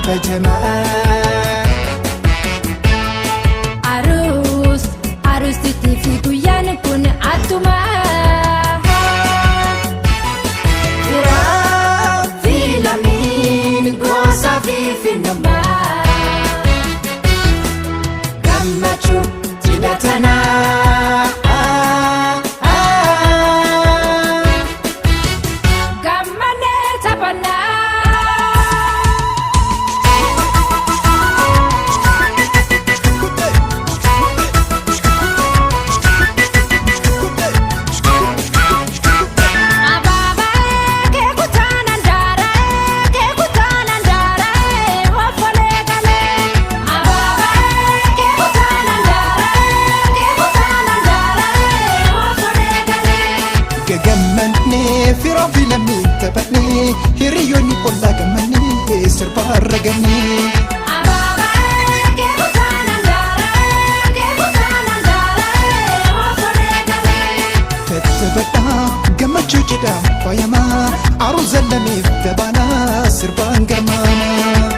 kajamaa arus titifi guyaan kun attuma filamin gosa finama gammachu tidatana gammane tapana Firo filamin tapani hiriyoni olla gamani sirba ragani Tabata gamachu jida fayama aruzallami tabana sirban gamana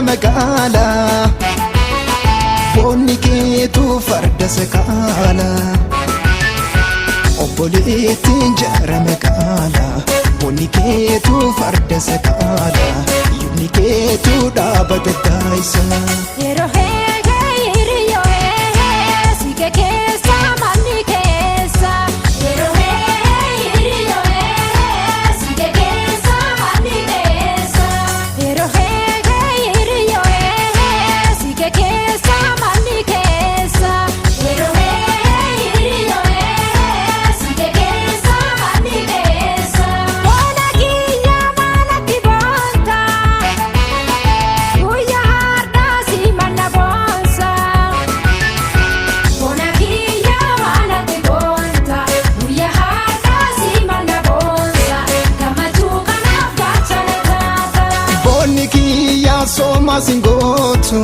magala bonni keetu farda sakala obboleettiin jaara magala bonni keetu farda sakala yunni keetu dhaaba gaddaayisa yeroo hiriyo sige keessa manni keessa yeroo hiriyo sige keessa manni keessa yeroo Soma singotu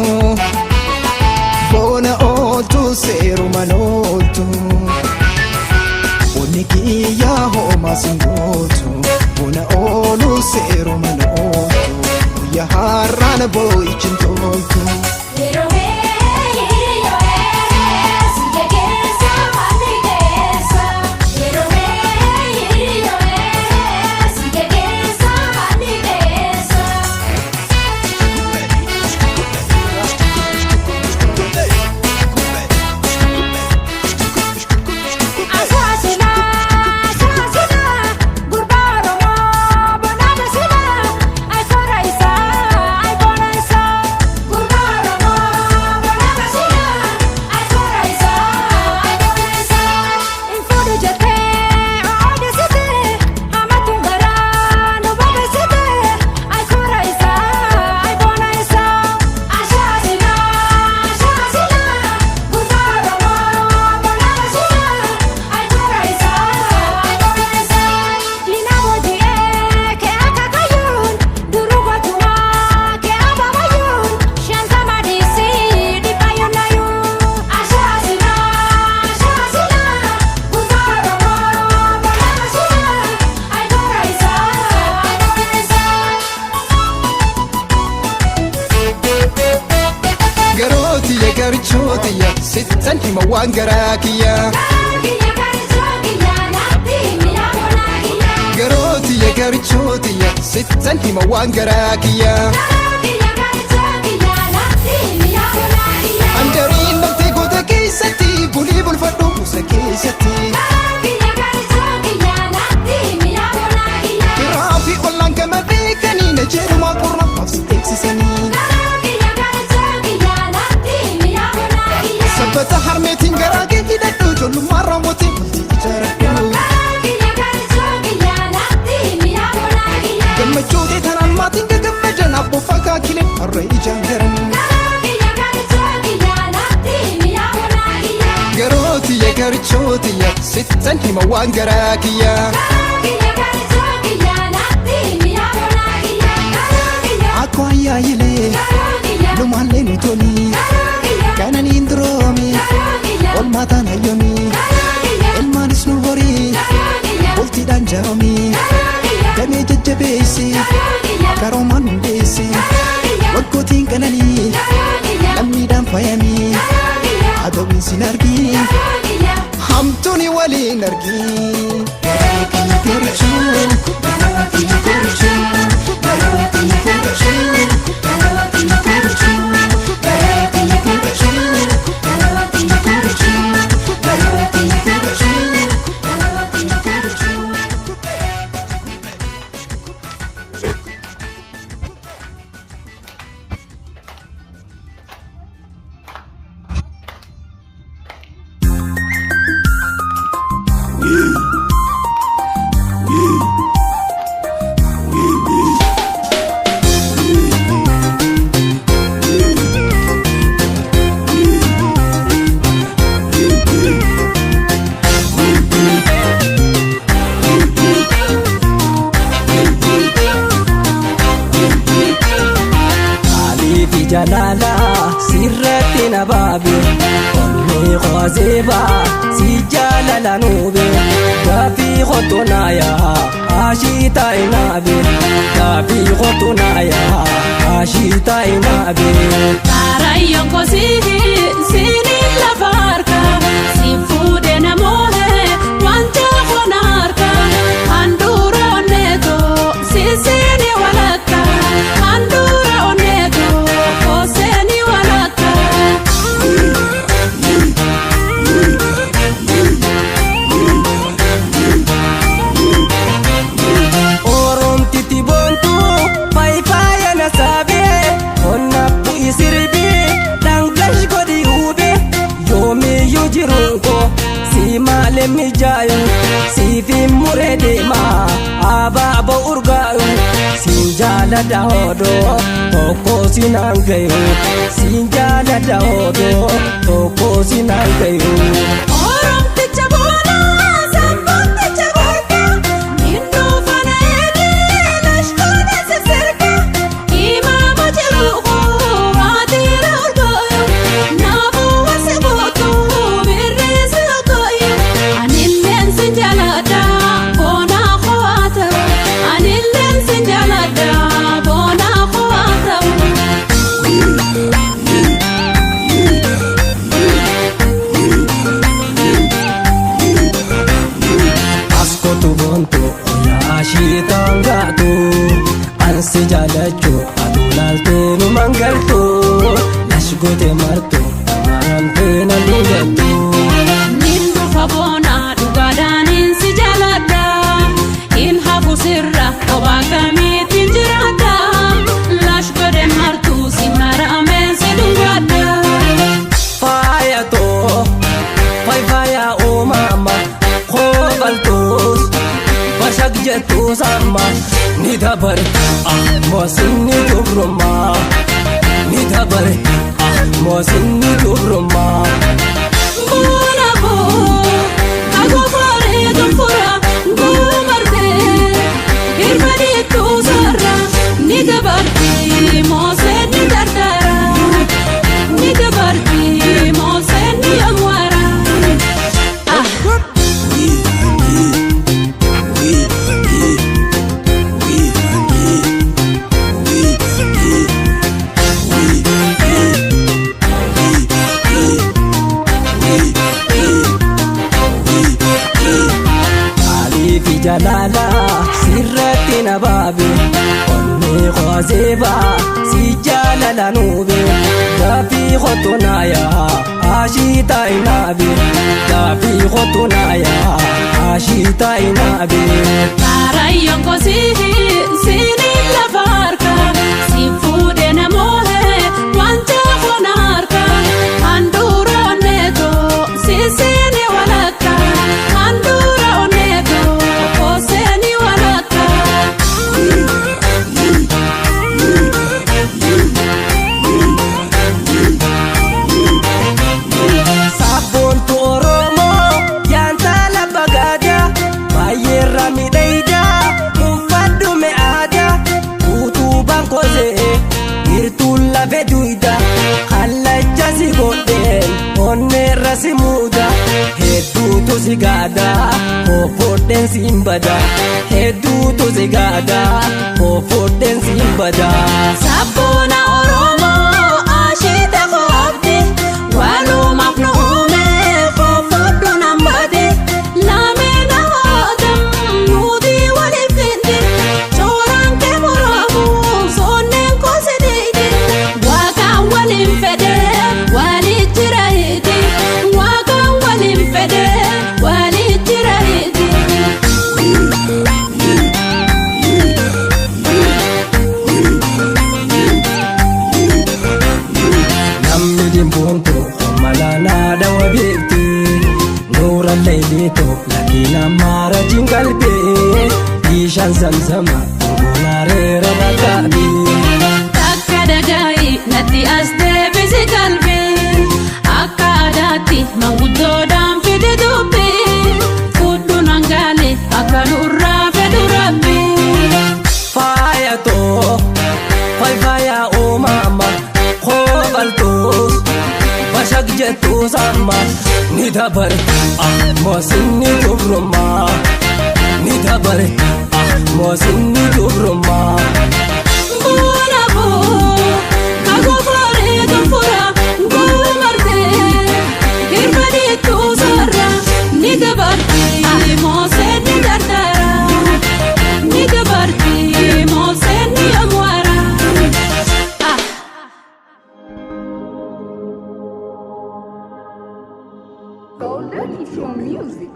bona otu seru manotu Boniki ya homa singotu bona olu seru manotu ya harana boy chintotu garchotiya sittan hima waan garaakiya garootiya garchotiya sittan hima waan garaakiya andariin namtee goota keessatti bulii bulfadhu ستن هما وانقراكيا أكو يا يلي لما لين توني كان نندرومي والما تانا يومي الما نسنوري قلتي دان جامي دمي ججبيسي كارومان بيسي وكوتين كناني لمي دام فيامي عدوين سنرجي حمتوني ولي نرجي جلالا سيرتي نبابي أمي غازيبا سيجالا نوبي دافي غطنا يا عاشيتا نابي دافي غطنا يا عاشيتا نابي تاريون كوسيدي سيني لفاركا سيفودي نموه وانتا خناركا اندورا نيتو سيسيني ولكا اندورا نيتو كوسيني ولكا أورون تيتي بونتو فاي فاي نسابي ونبو يسربي دانغلاش كودي يوبي يومي يجرونكو سيما لمي جايو سيفي مريدي ما أبا بورغايو سينجالا داودو توكو سينانغيو سينجالا داودو توكو سينانغيو أورون تجابونا سنبون تجابونا نينو فنايدي لشكونا سفركا إما مجلوكو وادي رغايو نابو وسبوتو بالرئيس الغايو عن اللين سنجالدا بونا خواتو عن اللين سنجالدا بونا خواتو Askotu bonto oya shitangatu ansi jalachu adunalte nu mangaltu lashgote martu amante na lugatu Nindu fabona dugadaanin si jaaladha in hafu sirra kophaa kamiitiin jiraadha lash godhe martuu si marameen si dhugaadha. fayato faya o mama khobaltus bashak jetu sama ni dabar mosin ni dubruma ni dabar mosin ni dubruma Buuna boo agoo fooree dunfura buu martee hirmadiituu sarra ni dabartii moosee ni dardara ni dabartii moosee ni yomwara. في جلالا سيرتي نبابي أمي غازيبا سيجالا نوبي دافي غطنا يا عاشيتا نابي دافي غطنا يا عاشيتا نابي Tarayon kosidi sini lafarka sifude namohe wanta khonarka andura oneto sisini walaka andura oneto koseni walaka Sabon tu oromo yanta laba fuula beduida kallacha si godheen onneerra si muuda hedduutu si gaada foofodheen si hin bada hedduutu si gaada foofodheen si hin bada. Sabboona Oromoo asheeta koobde walumaaf nu uume foofodhu nan bade lameen hawaatam nuti waliif finde cooraan kee muraamu sonneen koose deeyde waaqaan waliin fedhe waliin jira hidhi waaqaan waliin fedhe waliin jira hidhi. Namni dimboonto malaanaa dawa beekti nuura leelito lakiin ammaara jingalbee bishaan zamzama ngoonareera bakaabi. Takka dagaayi natti as deebisi qalbii akka aadaatti manguddoodhaan fide dubbii fudhu nangaale akka nurraa fedhu rabbi. Faayatoo faaya uumama koobaltoos bashak jettuus amma ni dabare moosinni dubrummaa ni dabare moosinni dubrummaa. Bu'uurafuu kakuufooree tolfura guumartee hirmadiituu sarara ni dabarti moosee ni dardara ni dabarti moosee ni amwara. Golden is your music.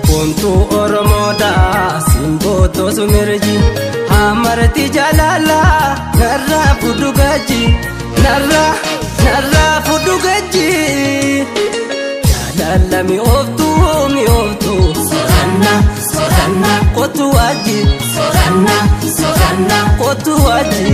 Bontuu Oromoodhaa simboottoo sumirji hamarti jaalala narraa fudhu gaji narraa fudhu gaji jaalala mi'ooftuu soranna kottu waji soranna kottu waji.